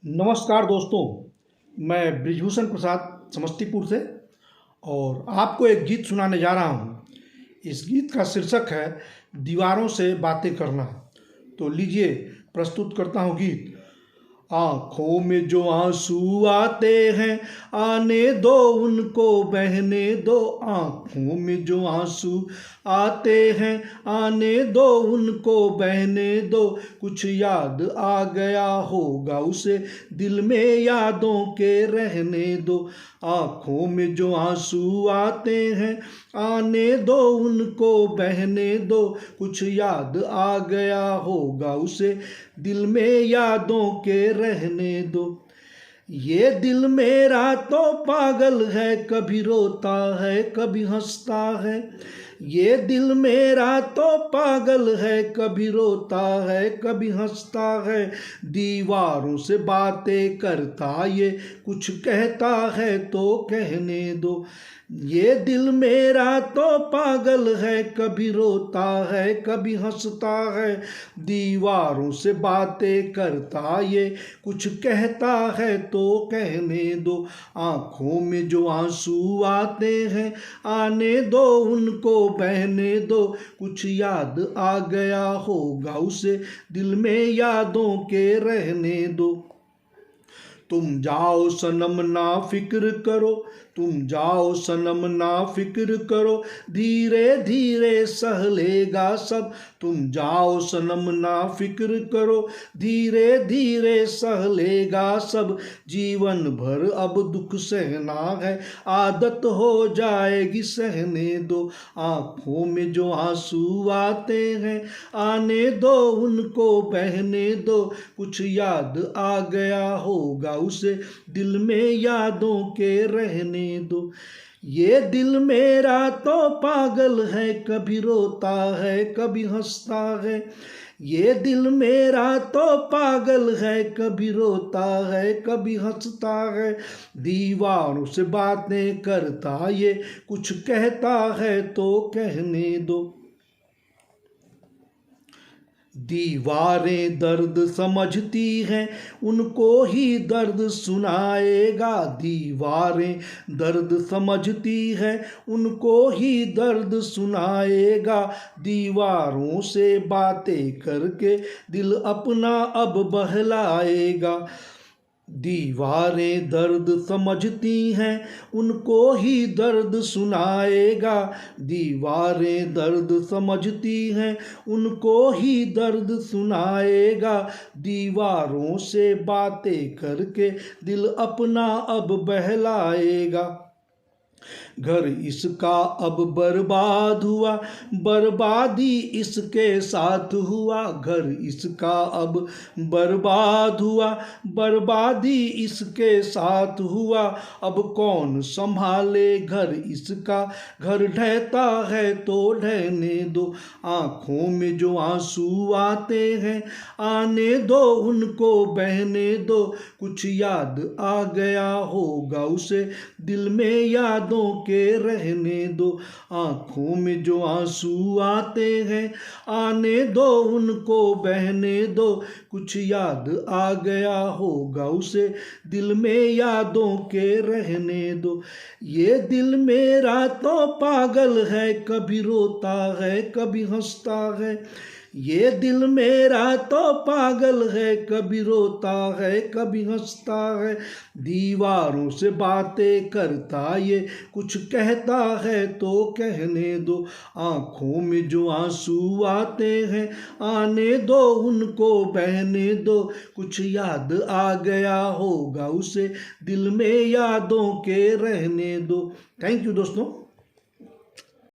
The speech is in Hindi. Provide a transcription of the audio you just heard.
नमस्कार दोस्तों, मैं ब्रिजभूषण प्रसाद समस्तीपुर से और आपको एक गीत सुनाने जा रहा हूँ। इस गीत का शीर्षक है दीवारों से बातें करना। तो लीजिए प्रस्तुत करता हूँ गीत। आँखों में जो आंसू आते हैं आने दो उनको बहने दो। आँखों में जो आंसू आते हैं आने दो उनको बहने दो। कुछ याद आ गया होगा उसे दिल में यादों के रहने दो। आँखों में जो आंसू आते हैं आने दो उनको बहने दो। कुछ याद आ गया होगा उसे दिल में यादों के रहने दो। ये दिल मेरा तो पागल है, कभी रोता है कभी हंसता है। ये दिल मेरा तो पागल है, कभी रोता है कभी हंसता है। दीवारों से बातें करता ये कुछ कहता है तो कहने दो। ये दिल मेरा तो पागल है, कभी रोता है कभी हंसता है। दीवारों से बातें करता ये कुछ कहता है तो कहने दो। आँखों में जो आंसू आते हैं आने दो उनको बहने दो। कुछ याद आ गया होगा उसे दिल में यादों के रहने दो। तुम जाओ सनम ना फिक्र करो, तुम जाओ सनम ना फिक्र करो। धीरे धीरे सह लेगा सब। तुम जाओ सनम ना फिक्र करो, धीरे धीरे सह लेगा सब। जीवन भर अब दुख सहना है, आदत हो जाएगी सहने दो। आँखों में जो आंसू आते हैं आने दो उनको बहने दो। कुछ याद आ गया होगा उसे दिल में यादों के रहने दो। ये दिल मेरा तो पागल है, कभी रोता है कभी हंसता है। ये दिल मेरा तो पागल है, कभी रोता है कभी हंसता है। दीवारों से बातें करता ये कुछ कहता है तो कहने दो। दीवारें दर्द समझती हैं उनको ही दर्द सुनाएगा। दीवारें दर्द समझती हैं उनको ही दर्द सुनाएगा। दीवारों से बातें करके दिल अपना अब बहलाएगा। दीवारें दर्द समझती हैं उनको ही दर्द सुनाएगा। दीवारें दर्द समझती हैं उनको ही दर्द सुनाएगा। दीवारों से बातें करके दिल अपना अब बहलाएगा। घर इसका अब बर्बाद हुआ, बर्बादी इसके साथ हुआ। घर इसका अब बर्बाद हुआ, बर्बादी इसके साथ हुआ। अब कौन संभाले घर इसका, घर ढहता है तो ढहने दो। आँखों में जो आंसू आते हैं आने दो उनको बहने दो। कुछ याद आ गया होगा उसे दिल में यादों के रहने दो। आँखों में जो आंसू आते हैं आने दो उनको बहने दो। कुछ याद आ गया होगा उसे दिल में यादों के रहने दो। ये दिल मेरा तो पागल है, कभी रोता है कभी हंसता है। ये दिल मेरा तो पागल है, कभी रोता है कभी हंसता है। दीवारों से बातें करता ये कुछ कहता है तो कहने दो। आँखों में जो आंसू आते हैं आने दो उनको बहने दो। कुछ याद आ गया होगा उसे दिल में यादों के रहने दो। थैंक यू दोस्तों।